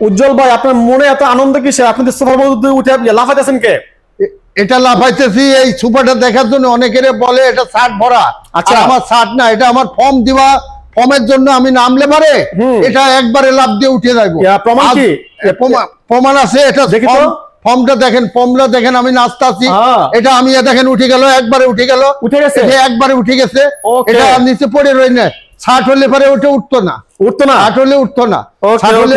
উজ্জ্বল ভাই, আপনার মনে এত আনন্দ কিসের? আপনি তো সোফার মধ্যে উঠে লাফাইতেছেন কে? এটা লাফাইতেছি এই সোফাটা দেখার জন্য। অনেকেরে বলে এটা ছাদ ভরা। আচ্ছা, আমার ছাদ না, এটা আমার ফর্ম দিবা। ফর্মের জন্য আমি নামলে পারে এটা একবারে লাফ দিয়ে উঠে যাবো। প্রমাণ কি? প্রমাণ আছে। এটা ফর্মটা দেখেন, ফর্মটা দেখেন, আমি নাচতে আছি। এটা আমি দেখেন উঠে গেল, একবারে উঠে গেল, উঠে গেছে, একবারে উঠে গেছে। এটা নিচে পড়ে রই না। ছাট হলে পরে ওটা উঠতো না, ছাট হলে উঠতো না। ছাট হলে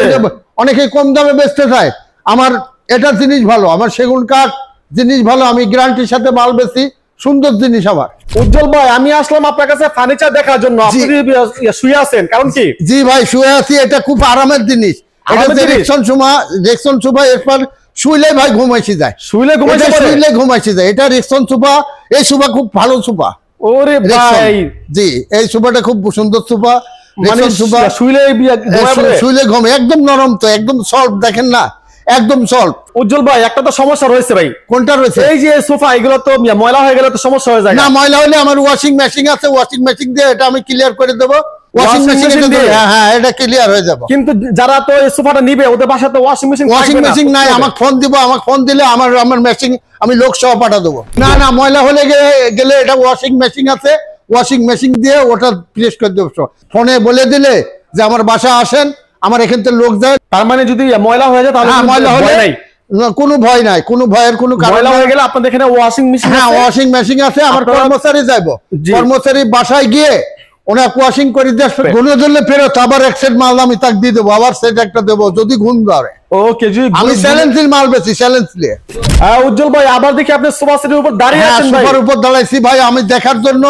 অনেকে কম দামে বেচতে চায়। আমার এটা জিনিস ভালো, আমার সেগুন কাঠ জিনিস ভালো, আমি গ্যারান্টির সাথে মাল বেশি, সুন্দর জিনিস আমার। উজ্জ্বল ভাই, আমি আসলাম আপনার কাছে ফার্নিচার দেখার জন্য। আপনি শুয়ে আছেন কারণ কি? জি ভাই, শুয়ে আছি। এটা খুব আরামের জিনিস। রেক্সন সোফা এরপর শুইলে ভাই ঘুমাইছি যায়, শুইলে ঘুমাইছি যায়। এটা রেক্সন সোফা। এই সোফা খুব ভালো সোফা। ওরে ভাই, জি, এই সোফাটা খুব সুন্দর সোফা। মানে শুইলে ঘুমে, একদম নরম, তো একদম সল্ভ, দেখেন না, একদম সল্ভ। উজ্জ্বল ভাই, একটা তো সমস্যা রয়েছে ভাই। কোনটা রয়েছে? এই যে সোফা, এগুলো তো ময়লা হয়ে গেলে তো সমস্যা হয়ে যায়। না, ময়লা হলে আমার ওয়াশিং মেশিন আছে, ওয়াশিং মেশিন দিয়ে এটা আমি ক্লিয়ার করে দেবো। ওয়াশিং মেশিন দিয়ে হ্যাঁ, এটা ক্লিয়ার হয়ে যাবে। কিন্তু যারা তো এই সোফাটা নিবে, ওদের বাসায় তো ওয়াশিং মেশিন নাই। আমাকে ফোন দিব, আমাকে ফোন দিলে আমার মেশিন আমি লোক সহ পাঠা দেবো। না, ময়লা হলে গেলে এটা ওয়াশিং মেশিন আছে, ওয়াশিং মেশিন দিয়ে ওটা প্রেস করে দেবো। ফোনে বলে দিলে যে আমার বাসা আসেন, আমার এখান থেকে লোক যায়। তার মানে যদি ময়লা হয়ে যায় তাহলে ময়লা হলে কোনো ভয় নাই, কোনো ভয়ের কোনো কারণ হয়ে গেলে আপনাদের এখানে ওয়াশিং মেশিন, হ্যাঁ, ওয়াশিং মেশিন আছে। আমার কর্মচারী যাইবো, কর্মচারী বাসায় গিয়ে ওনার ওয়াশিং করে দিয়ে আসবে। গুনে ধরলে ফেরত আবার এক সেট মাল আমি তাকে দিয়ে দেবো, আবার সেট একটা দেবো যদি গুণ ধরে। ওকে জি, আমি চ্যালেঞ্জের মাল বেশি, চ্যালেঞ্জ নিয়ে। উজ্জ্বল ভাই, আবার দেখি আপনি সোফা সেটের উপর দাঁড়িয়ে আছেন। সোফার উপর দাঁড়াইছি ভাই, আমি দেখার জন্য।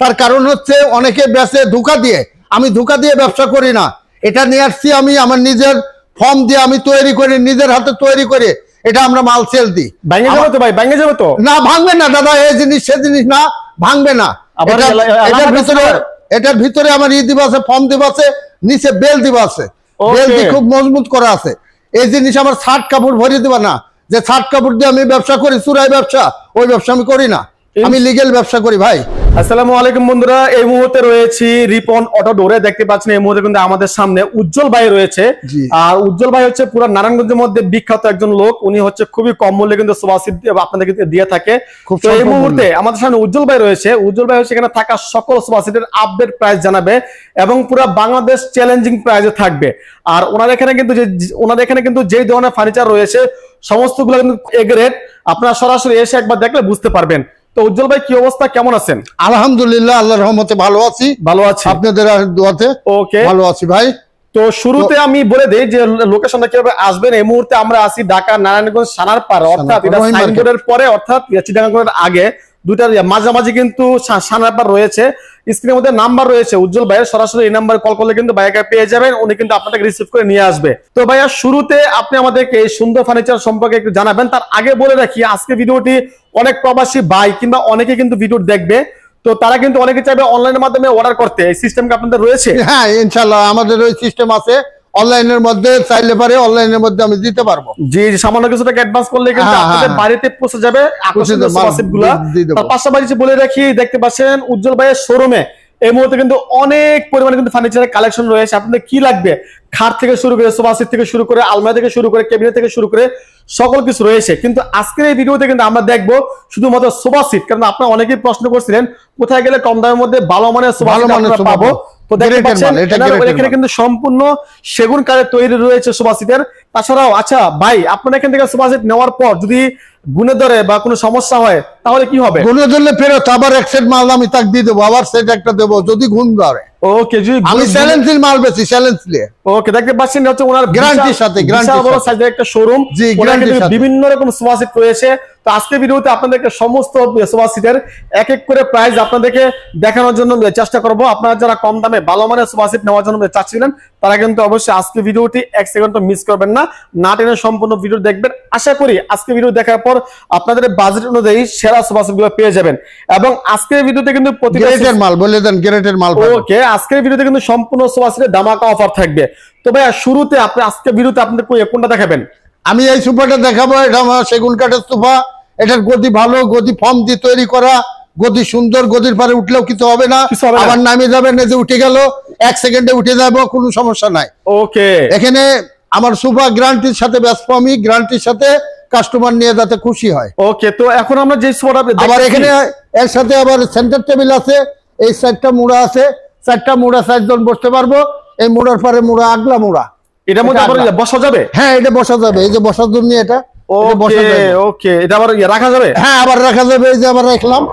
তার কারণ হচ্ছে অনেকে বেচে ধোঁকা দিয়ে, আমি ধোঁকা দিয়ে ব্যবসা করি না। এটা নিয়ে আসছি আমি আমার নিজের ফর্ম দিয়ে আমি তৈরি করি, নিজের হাতে তৈরি করে এটা আমরা মাল সেল দিই। ভাঙে যাবে তো ভাই? ভাঙে যাবে তো? না, ভাঙবে না দাদা, এই জিনিস সে জিনিস না, ভাঙবে না। এটার ভিতরে আমার দিব আছে, ফর্ম দিব আছে, নিচে বেল দিব আছে, বেল দিয়ে খুব মজবুত করা আছে। এই জিনিস আমার ছাট কাপড় ভরিয়ে দিবা না, যে ছাট কাপড় দিয়ে আমি ব্যবসা করি, চুরাই ব্যবসা, ওই ব্যবসা আমি করি না, আমি লিগেল ব্যবসা করি ভাই। আসসালামু আলাইকুম বন্ধুরা, এই মুহূর্তে রয়েছি রিপন অটো ডোরে। দেখতে পাচ্ছেন এই মুহূর্তে কিন্তু আমাদের সামনে উজ্জ্বল ভাই রয়েছে। আর উজ্জ্বল ভাই হচ্ছে পুরো নারায়ণগঞ্জের মধ্যে বিখ্যাত একজন লোক। উনি হচ্ছে খুবই কম মূল্যে কিন্তু সোফা সেট আপনাদেরকে দিয়ে থাকে। তো এই মুহূর্তে আমাদের সামনে উজ্জ্বল ভাই রয়েছে। উজ্জ্বল ভাই হচ্ছে এখানে থাকা সকল সোফা সেটের আপডেট প্রাইস জানাবে এবং পুরো বাংলাদেশ চ্যালেঞ্জিং প্রাইসে থাকবে। আর ওনাদের এখানে কিন্তু যে ধরনের ফার্নিচার রয়েছে সমস্তগুলো কিন্তু এ গ্রেড। আপনারা সরাসরি এসে একবার দেখলে বুঝতে পারবেন। তো উজ্জ্বল ভাই, কি অবস্থা, কেমন আছেন? আলহামদুলিল্লাহ, আল্লাহর রহমতে ভালো আছি। আপনাদের দোয়াতে ওকে ভালো আছি ভাই। তো শুরুতে আমি বলে দেই যে লোকেশনটা কিভাবে আসবেন। এই মুহূর্তে আমরা আছি ঢাকা নারায়ণগঞ্জ সানার পার, অর্থাৎ এটা সাইনবোর্ডের পরে, অর্থাৎ চিটাগাংয়ের আগে, দুইটার মাঝামাঝি কিন্তু সানার পার রয়েছে। স্ক্রিনের মধ্যে নাম্বার রয়েছে উজ্জ্বল ভাইয়ের, সরাসরি এই নাম্বারে কল করলে কিন্তু ভাইয়াকে পেয়ে যাবেন। উনি কিন্তু আপনাকে রিসিভ করে নিয়ে আসবে। তো ভাইয়া, শুরুতে আপনি আমাদেরকে এই সুন্দর ফার্নিচার সম্পর্কে একটু জানাবেন। তার আগে বলে রাখি, আজকে ভিডিওটি অনেক প্রবাসী ভাই কিংবা অনেকে কিন্তু ভিডিও দেখবে, তো তারা কিন্তু অনেকে চাইবে অনলাইনের মাধ্যমে অর্ডার করতে। এই সিস্টেম কি আপনাদের রয়েছে? হ্যাঁ, ইনশাআল্লাহ আমাদের ওই সিস্টেম আছে। অনলাইনের মধ্যে চাইলে পারে অনলাইনের মধ্যে আমি দিতে পারবো। জি, সামান্য কিছু টাকা অ্যাডভান্স করলে কিন্তু আপনাদের বাড়িতে পৌঁছে যাবে আকর্ষণীয় সোফা সেটগুলো। তার পাশাপাশি বলে রাখি, দেখতে পাচ্ছেন উজ্জ্বল ভাইয়ের শোরুমে এই মুহূর্তে কিন্তু অনেক পরিমাণে কিন্তু ফার্নিচারের কালেকশন রয়েছে। আপনাদের কি লাগবে, খাট থেকে শুরু করে, সোফা সেট থেকে শুরু করে, আলমারি থেকে শুরু করে, ক্যাবিনেট থেকে শুরু করে সকল কিছু রয়েছে। কিন্তু আজকের এই ভিডিওতে কিন্তু আমরা দেখবো শুধুমাত্র সোফা সেট। কারণ আপনারা অনেকেই প্রশ্ন করছিলেন কোথায় গেলে কম দামের মধ্যে ভালো মানের সোফা সেট পাবো। তো দেখতে পাচ্ছেন এখানে কিন্তু সম্পূর্ণ সেগুন কাঠের তৈরি রয়েছে সোফা সেটের। তাছাড়াও আচ্ছা ভাই, আপনারা এখান থেকে সোফা সেট নেওয়ার পর যদি গুণে ধরে বা কোনো সমস্যা হয় তাহলে কি হবে? গুণে ধরলে ফেরত আবার এক সেট মাল আমি তাকে দিয়ে দেবো, আবার সেট একটা দেবো যদি গুণ ধরে। ওকে জি, আমি চ্যালেঞ্জের মাল বেশি, চ্যালেঞ্জ নিয়ে। ওকে, দেখতে পাচ্ছেন হচ্ছে ওনার গ্যারান্টির সাথে, গ্যারান্টি বড় সাইজের একটা শোরুম। জি, গ্যারান্টির সাথে বিভিন্ন রকম সোফা সেট রয়েছে। তো আজকে ভিডিওতে আপনাদেরকে সমস্ত সোফা সেটের এক এক করে প্রাইস আপনাদেরকে দেখানোর জন্য চেষ্টা করব। আপনারা যারা কম দামে ভালো মানের সোফা সেট নেওয়ার জন্য চাচ্ছিলেন, তারা কিন্তু অবশ্যই আজকে ভিডিওটি এক সেকেন্ড মিস করবেন না, না টেনে সম্পূর্ণ ভিডিও দেখবেন। আশা করি আজকে ভিডিও দেখার পর আপনাদের বাজেট অনুযায়ী সেরা সোফা সেটগুলো পেয়ে যাবেন। এবং আজকের ভিডিওতে কিন্তু গ্রেটের মাল বলে দেন, গ্রেটের মাল। ওকে, আজকের ভিডিওতে কিন্তু সম্পূর্ণ সোফা সেটের ধামাকা অফার থাকবে। তো ভাইয়া, শুরুতে আপনি আজকে ভিডিওতে আপনাদের কোনটা দেখাবেন? আমি এই সোফাটা দেখাবো। এটা আমার সেগুন কাঠের সোফা। এটার গদি ভালো, গদি ফর্ম দিয়ে তৈরি করা, গদি সুন্দর, গদির পারে উঠলেও কিছু হবে না, আবার নামে যাবে না যে উঠে গেল, এক সেকেন্ডে উঠে যাবো, কোনো সমস্যা নাই। ওকে, এখানে আমার সোফা গ্যারান্টির সাথে ব্যস্ত, আমি গ্যারান্টির সাথে কাস্টমার নিয়ে যাতে খুশি হয়। ওকে, তো এখন আমরা যে সোফাটা আবার এখানে এর সাথে আবার সেন্টার টেবিল আছে, এই সাইডটা মোড়া আছে, 4টা মোড়া 4 জন বসতে পারবো। এই মোড়ার পরে মোড়া আগলা মোড়া, এটার মধ্যে আবার বসা যাবে? হ্যাঁ, এটা বসা যাবে, এই যে বসার জন্য এটা। ওকে ওকে, এটা আবার রাখা যাবে? হ্যাঁ, আবার রাখা যাবে, এই যে আবার রাখলাম।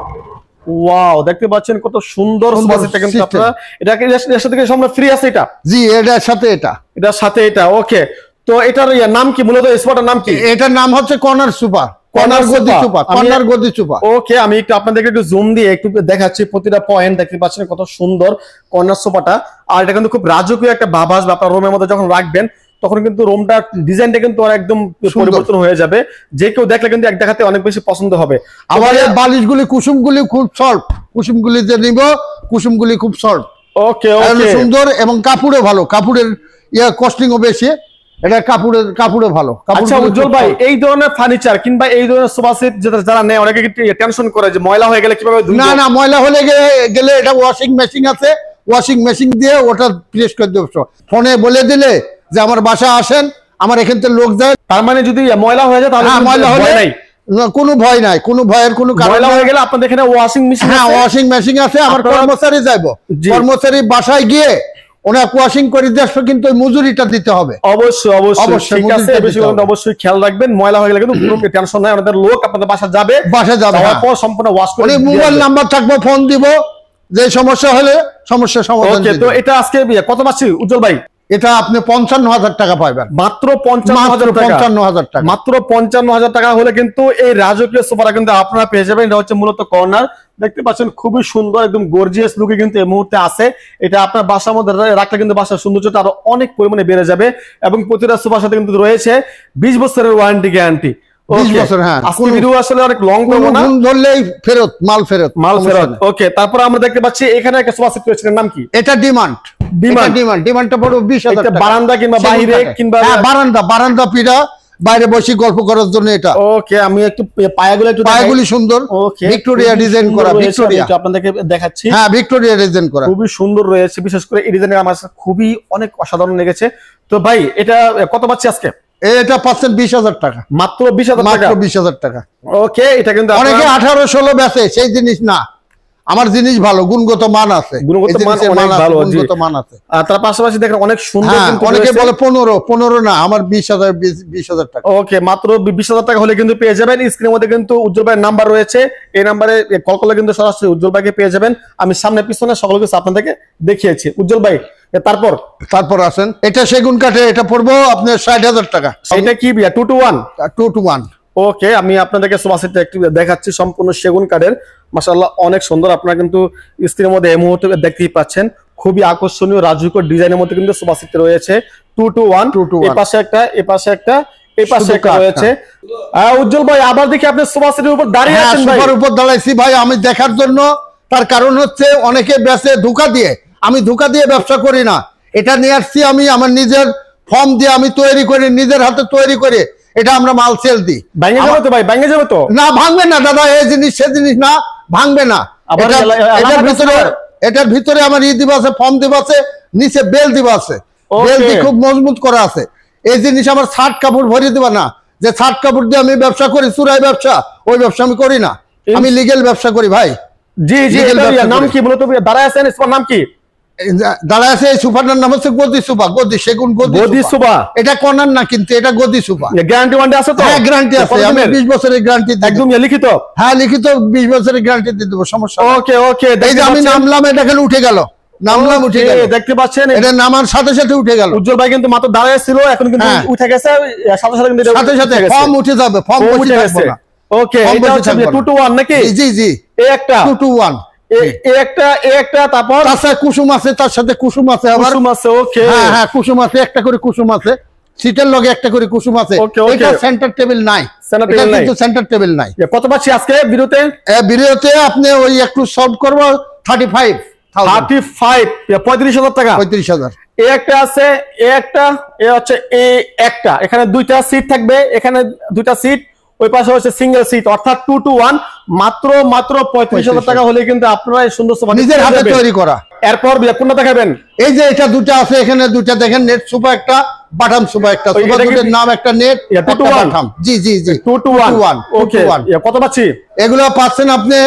ওয়াও, দেখতে পাচ্ছেন কত সুন্দর সোফা সেটটা কিন্তু আপনারা। এটা কি এর সাথে কি সম্পূর্ণ ফ্রি আছে এটা? জি, এটার সাথে এটা, এটার সাথে এটা। ওকে, তো এটার নাম কি, মূলত এই সোফাটার নাম কি? এটার নাম হচ্ছে কর্নার সোফা, কর্নার গদি সোফা, কর্নার গদি সোফা। ওকে, আমি একটু আপনাদেরকে একটু জুম দিয়ে একটু দেখাচ্ছি প্রতিটা পয়েন্ট। দেখতে পাচ্ছেন কত সুন্দর কর্নার সোফাটা। আর এটা কিন্তু খুব রাজকীয় একটা ভাব আসবে আপনার রুমের মধ্যে যখন রাখবেন, তখন কিন্তু রুমটা ডিজাইনটা কিন্তু একদম পরিবর্তন হয়ে যাবে। যে কেউ দেখলে কিন্তু এক দেখাতে অনেক বেশি পছন্দ হবে। আবার এই বালিশগুলি, কুসুমগুলি খুব সফট, কুসুমগুলি যে নিব, কুসুমগুলি খুব সফট। ওকে ওকে, সুন্দর, এবং কাপড়ে ভালো, কাপড়ের কস্টিংও বেশি, এটা কাপড়ে ভালো। আচ্ছা উজ্জ্বল ভাই, এই ধরনের ফার্নিচার কিংবা এই ধরনের সোফা সেট যারা নেয়, অনেকে কিন্তু টেনশন করে যে ময়লা হয়ে গেলে কিভাবে ধুবো। না, ময়লা হলে গেলে এটা ওয়াশিং মেশিন আছে, ওয়াশিং মেশিন দিয়ে ওটা প্রেস করে দেবো। ফোনে বলে দিলে যে আমার বাসা আসেন, আমার এখান থেকে লোক যায়। তার মানে যদি ময়লা হয়ে যায় তাহলে ময়লা হলে কোনো ভয় নাই, কোনো ভয়ের কোনো কারণ। ময়লা হয়ে গেলে আপনাদের এখানে ওয়াশিং মেশিন? হ্যাঁ, ওয়াশিং মেশিন আছে। আমার কর্মচারী যাইবো, কর্মচারী বাসায় গিয়ে ওনাকে ওয়াশিং করে দিয়ে, কিন্তু মজুরিটা দিতে হবে। অবশ্যই অবশ্যই, ঠিক আছে। অবশ্যই খেয়াল রাখবেন, ময়লা হয়ে গেলে কিন্তু কোনো টেনশন নাই, আমাদের লোক আপনাদের বাসা যাবে, তারপর সম্পূর্ণ ওয়াশ করে। মোবাইল নাম্বার থাকবে, ফোন দিব, যে সমস্যা হলে সমস্যার সমাধান। ওকে, তো এটা আজকে কত পাচ্ছি উজ্জ্বল ভাই? এটা আপনি 55,000 টাকা পাবেন। মাত্র 55,000 টাকা। মাত্র 55,000 টাকা হলে কিন্তু এই রাজকীয় সোফাটা কিন্তু আপনারা পেয়ে যাবেন। এটা হচ্ছে মূলত কর্নার, দেখতে পাচ্ছেন খুবই সুন্দর, একদম গর্জিয়াস লুকে কিন্তু এই মুহূর্তে আছে। এটা আপনার বাসার মধ্যে রাখলে কিন্তু বাসার সৌন্দর্যটা আরো অনেক পরিমাণে বেড়ে যাবে। এবং প্রতিটা সোফার সাথে কিন্তু রয়েছে 20 বছরের ওয়ারেন্টি গ্যারান্টি। 20 বছর, হ্যাঁ। আজকে ভিডিও আসলে অনেক লং করব না, ধরলেই ফেরত, মাল ফেরত। ওকে, তারপর আমরা দেখতে পাচ্ছি এখানে একটা সোফা সেট রয়েছে, নাম কি? এটা ডিমান্ডটা বড় 20,000 টাকা। বারান্দা কিংবা বাইরে কিংবা বারান্দা পিড়া, বাইরে বসে গল্প করার জন্য এটা। ওকে, আমি একটু পায়াগুলি সুন্দর, ভিক্টোরিয়া ডিজাইন করা, ভিক্টোরিয়া আপনাদেরকে দেখাচ্ছি। হ্যাঁ, ভিক্টোরিয়া ডিজাইন করা, খুবই সুন্দর রয়েছে। বিশেষ করে এই ডিজাইনটা আমার খুবই অনেক অসাধারণ লেগেছে। তো ভাই, এটা কত পাচ্ছি আজকে? এটা পাচ্ছেন 20,000 টাকা। মাত্র 20,000 টাকা। ওকে, এটা কিন্তু অনেকে 18-16 বেচে, সেই জিনিস না। আমার জিনিস ভালো, গুণগত মান আছে, গুণগত মান আছে। তার পাশাপাশি দেখেন অনেক সুন্দর, অনেকে বলে 15 না, আমার 20,000 টাকা। ওকে, মাত্র 20,000 টাকা হলে কিন্তু পেয়ে যাবেন। স্ক্রিনের মধ্যে কিন্তু উজ্জ্বল ভাইয়ের নাম্বার রয়েছে, এই নাম্বারে কল করলে কিন্তু সরাসরি উজ্জ্বল ভাইকে পেয়ে যাবেন। আমি সামনে পিছনে সকল কিছু আপনাদেরকে দেখিয়েছি। উজ্জ্বল ভাই, তারপর আসেন, এটা সেগুন কাঠে, এটা পড়বো আপনার 60,000 টাকা। এটা কি বিয়া? 2 to 1? 2 to 1। ওকে, আমি আপনাদেরকে সোফা সেটটা একটু দেখাচ্ছি, সম্পূর্ণ সেগুন কাঠের, মাশাআল্লাহ অনেক সুন্দর। আপনারা কিন্তু স্ক্রিনের মধ্যে এই মুহূর্তে দেখতেই পাচ্ছেন, খুবই আকর্ষণীয় রাজকীয় ডিজাইনের মধ্যে কিন্তু সোফা সেট রয়েছে। 2 to 1, এই পাশে একটা, এই পাশে একটা, এই পাশে একটা রয়েছে। উজ্জ্বল ভাই, আবার দেখি আপনি সোফা সেটের উপর দাঁড়িয়ে আছেন। সোফার উপর দাঁড়াইছি ভাই আমি দেখার জন্য। তার কারণ হচ্ছে অনেকে বেচে ধোঁকা দিয়ে, আমি ধোঁকা দিয়ে ব্যবসা করি না। এটা নিয়ে আসছি আমি আমার নিজের ফর্ম দিয়ে, আমি তৈরি করি, নিজের হাতে তৈরি করে এটা আমরা মাল সেল দিই। ভাঙে যাবে তো ভাই? ভাঙে যাবে তো? না, ভাঙবে না দাদা, এই জিনিস সে জিনিস না, ভাঙবে না। এটার ভিতরে আমার দিব আছে, ফর্ম দিব আছে, নিচে বেল দিব আছে, বেল দিয়ে খুব মজবুত করা আছে। এই জিনিস আমার ছাট কাপড় ভরিয়ে দিবা না, যে ছাট কাপড় দিয়ে আমি ব্যবসা করি, চুরাই ব্যবসা, ওই ব্যবসা আমি করি না। আমি লিগেল ব্যবসা করি ভাই। জি জি, নাম কি বলতো? দাঁড়ায় আছেন, নাম কি দাঁড়ায় আছে? এই সোফাটার নাম হচ্ছে গদি সোফা, গদি সেগুন গদি সোফা। এটা কর্নার না, কিন্তু এটা গদি সোফা। গ্যারান্টি ওয়ারেন্টি আছে তো? হ্যাঁ, গ্যারান্টি আছে। আমি 20 বছরের গ্যারান্টি দিই, একদম লিখিত। হ্যাঁ, লিখিত 20 বছরের গ্যারান্টি দিয়ে দেব, সমস্যা নেই। ওকে ওকে, এই যে আমি নামলাম, এটা এখানে উঠে গেল, নামলাম উঠে গেল, দেখতে পাচ্ছেন? এটা নামার সাথে সাথে উঠে গেল। উজ্জ্বল ভাই কিন্তু মাত্র দাঁড়ায় ছিল, এখন কিন্তু উঠে গেছে, সাথে সাথে ফর্ম উঠে যাবে, ফর্ম উঠে গেছে। ওকে, এটা হচ্ছে 2 to 1 নাকি? জি জি, এই একটা 2 to 1, একটা তারপর তার সাথে কুসুম আছে, তার সাথে কুসুম আছে, আবার কুসুম আছে। ওকে, হ্যাঁ হ্যাঁ, কুসুম আছে, একটা করে কুসুম আছে, সিটের লগে একটা করে কুসুম আছে। এটা সেন্টার টেবিল নাই, এটা কিন্তু সেন্টার টেবিল নাই। কত পাচ্ছি আজকে ভিডিওতে? ভিডিওতে আপনি ওই একটু সলভ করব 35,000 টাকা। 35,000। এই একটা আছে, এই একটা, এই হচ্ছে এই একটা, এখানে দুইটা সিট থাকবে, এখানে দুইটা সিট, ওই পাশে হচ্ছে সিঙ্গেল সিট, অর্থাৎ 2 to 1। মাত্র 35,000 টাকা হলে কিন্তু আপনারা এই সুন্দর সোফা নিজের হাতে তৈরি করা। এরপর কোনটা দেখাবেন? এই যে এটা দুটো আছে, এখানে দুটো দেখেন, নেট সোফা একটা, বাটাম সোফা একটা, সোফা দুটোর নাম একটা নেট, একটা বাটাম। জি জি জি 2 to 1। ওকে, কত পাচ্ছি? এগুলো পাচ্ছেন আপনি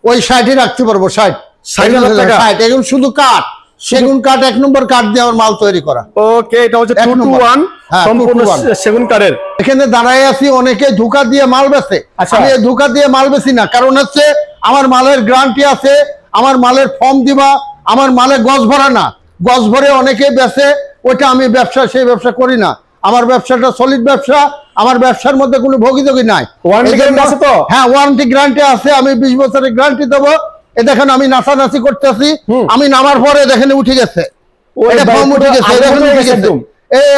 ওই 60 রাখতে পারবো, 60 টাকা। এখন শুধু কাঠ, সেগুন কাঠ, 1 নম্বর কাঠ দিয়ে আমার মাল তৈরি করা। ওকে, এটা হচ্ছে 2 to 1 সম্পূর্ণ সেগুন কাঠের। এখানে দাঁড়ায় আছি, অনেকে ধোঁকা দিয়ে মাল বেচে, আমি এই ধোঁকা দিয়ে মাল বেচি না। কারণ হচ্ছে আমার মালের গ্যারান্টি আছে, আমার মালের ফর্ম দিবা, আমার মালে গজ ভরা না, গজ ভরে অনেকে বেচে, ওইটা আমি ব্যবসা, সেই ব্যবসা করি না। আমার ব্যবসাটা সলিড ব্যবসা, আমার ব্যবসার মধ্যে কোনো ভোগীযোগী নাই। ওয়ারেন্টি গ্যারান্টি আছে তো? হ্যাঁ, ওয়ারেন্টি গ্যারান্টি আছে, আমি 20 বছরের গ্যারান্টি দেবো। এ দেখেন আমি নাচানাচি করতেছি, আমি নামার পরে দেখেন উঠে গেছে, এটা ফর্ম উঠে গেছে,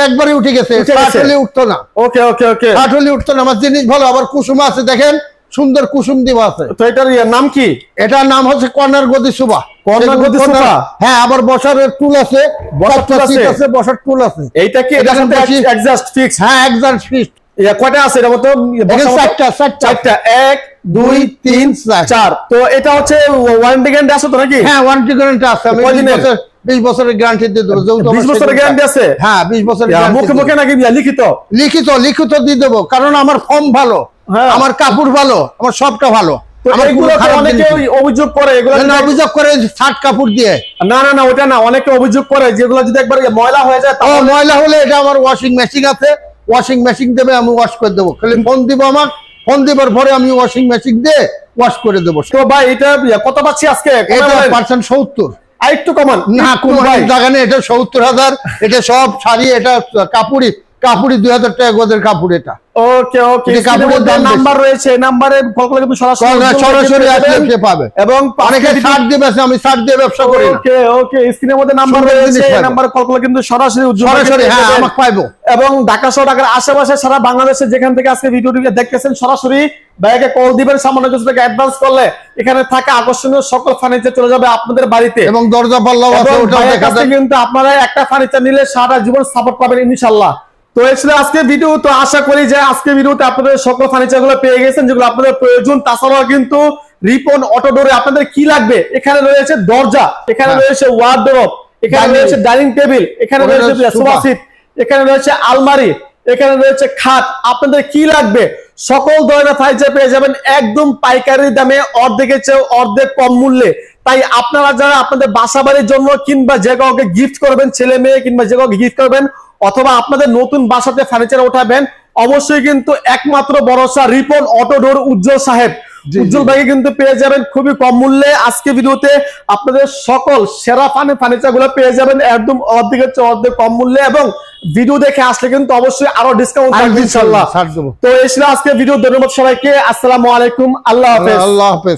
একবারে উঠে গেছে, ষাটলি উঠতো না। ওকে ওকে ওকে, ষাটলি উঠতো না। আমার জিনিস ভালো, আবার কুসুম আছে, দেখেন সুন্দর কুসুম দিব আছে। তো এটার নাম কি? এটার নাম হচ্ছে কর্নার গদি সোফা। কর্নার গদি সোফা, হ্যাঁ, আবার বসার টুল আছে, বসার টুল আছে। এইটা কি এটার সাথে এক্সস্ট ফিক্স? হ্যাঁ, এক্সস্ট ফিক্স। কয়টা আছে এটা মতো? চারটা, 1 2 3 4। তো এটা হচ্ছে ওয়ারেন্টি গ্যারান্টি আছে তো নাকি? হ্যাঁ, ওয়ারেন্টি গ্যারান্টি আছে, আমি 20 বছরের গ্যারান্টি দিয়ে দেবো। 20 বছরের গ্যারান্টি আছে? হ্যাঁ, 20 বছরের। মুখে মুখে নাকি লিখিত? লিখিত, লিখিত দিয়ে দেবো, কারণ আমার ফর্ম ভালো, আমার কাপড় ভালো, আমার সবটা ভালো। অভিযোগ করে অভিযোগ করে শার্ট কাপড় দিয়ে, না না না, ওটা না, অনেকে অভিযোগ করে যেগুলো যদি একবার ময়লা হয়ে যায়। ময়লা হলে এটা আমার ওয়াশিং মেশিন আছে, ওয়াশিং মেশিন দেবে, আমি ওয়াশ করে দেবো। খালি ফোন দিব, আমার ফোন দেবার পরে আমি ওয়াশিং মেশিন দিয়ে ওয়াশ করে দেবো। তো ভাই এটা কত পাচ্ছি আজকে? পার্সেন্ট 70। আর একটু কমান না, কোনো জায়গা নেই, এটা 70,000। এটা সব শাড়ি, এটা কাপড়ি 2000 টাকা গজের কাপড় এটা। ওকে ওকে, কাপড়ের নাম্বার রয়েছে, নাম্বারে কল করলে কিন্তু সরাসরি আসলে পাবে। এবং অনেকে ছাড় দিবে, আমি ছাড় দিয়ে ব্যবসা করি। ওকে ওকে, স্ক্রিনের মধ্যে নাম্বার রয়েছে, এই নাম্বারে কল করলে কিন্তু সরাসরি হ্যাঁ আমাকে পাইবো। এবং ঢাকা সহ ঢাকার আশেপাশে সারা বাংলাদেশে যেখান থেকে আজকে ভিডিওটি দেখতেছেন, সরাসরি ভাইকে কল দিবেন, সামান্য কিছু টাকা অ্যাডভান্স করলে এখানে থাকা আকর্ষণীয় সকল ফার্নিচার চলে যাবে আপনাদের বাড়িতে। এবং দরজা পাল্লাও আছে, ওটাও দেখা যায়। কিন্তু আপনারা একটা ফার্নিচার নিলে সারা জীবন সাপোর্ট পাবেন ইনশাআল্লাহ। তো এসে আজকে ভিডিও, তো আশা করি যে আজকে ভিডিওতে আপনাদের সকল ফার্নিচার গুলো পেয়ে গেছেন যেগুলো আপনাদের প্রয়োজন। তাছাড়াও কিন্তু রিপন অটো ডোরে আপনাদের কি লাগবে, এখানে রয়েছে দরজা, এখানে রয়েছে ওয়ার্ডরোব, এখানে রয়েছে ডাইনিং টেবিল, এখানে রয়েছে সোফা সিট, এখানে রয়েছে আলমারি, এখানে রয়েছে খাট। আপনাদের কি লাগবে সকল ধরনের ফার্নিচার পেয়ে যাবেন একদম পাইকারি দামে, অর্ধেকের চেয়ে অর্ধেক কম মূল্যে। তাই আপনারা যারা আপনাদের বাসা বাড়ির জন্য কিংবা যে কাউকে গিফট করবেন, ছেলে মেয়ে কিংবা যে কাউকে গিফট করবেন, অথবা আপনাদের নতুন বাসাতে ফার্নিচার উঠাবেন, অবশ্যই কিন্তু একমাত্র ভরসা রিপন অটো ডোর উজ্জ্বল সাহেব। উজ্জ্বল ভাইকে কিন্তু পেয়ে যাবেন খুবই কম মূল্যে। আজকে ভিডিওতে আপনাদের সকল সেরা ফার্নিচার গুলো পেয়ে যাবেন একদম অর্ধেকের চেয়ে অর্ধেক কম মূল্যে, এবং ভিডিও দেখে আসলে কিন্তু অবশ্যই আরো ডিসকাউন্ট থাকবে ইনশাআল্লাহ। তো এই ছিল আজকে ভিডিও। ধন্যবাদ সবাইকে, আসসালামু আলাইকুম, আল্লাহ হাফেজ।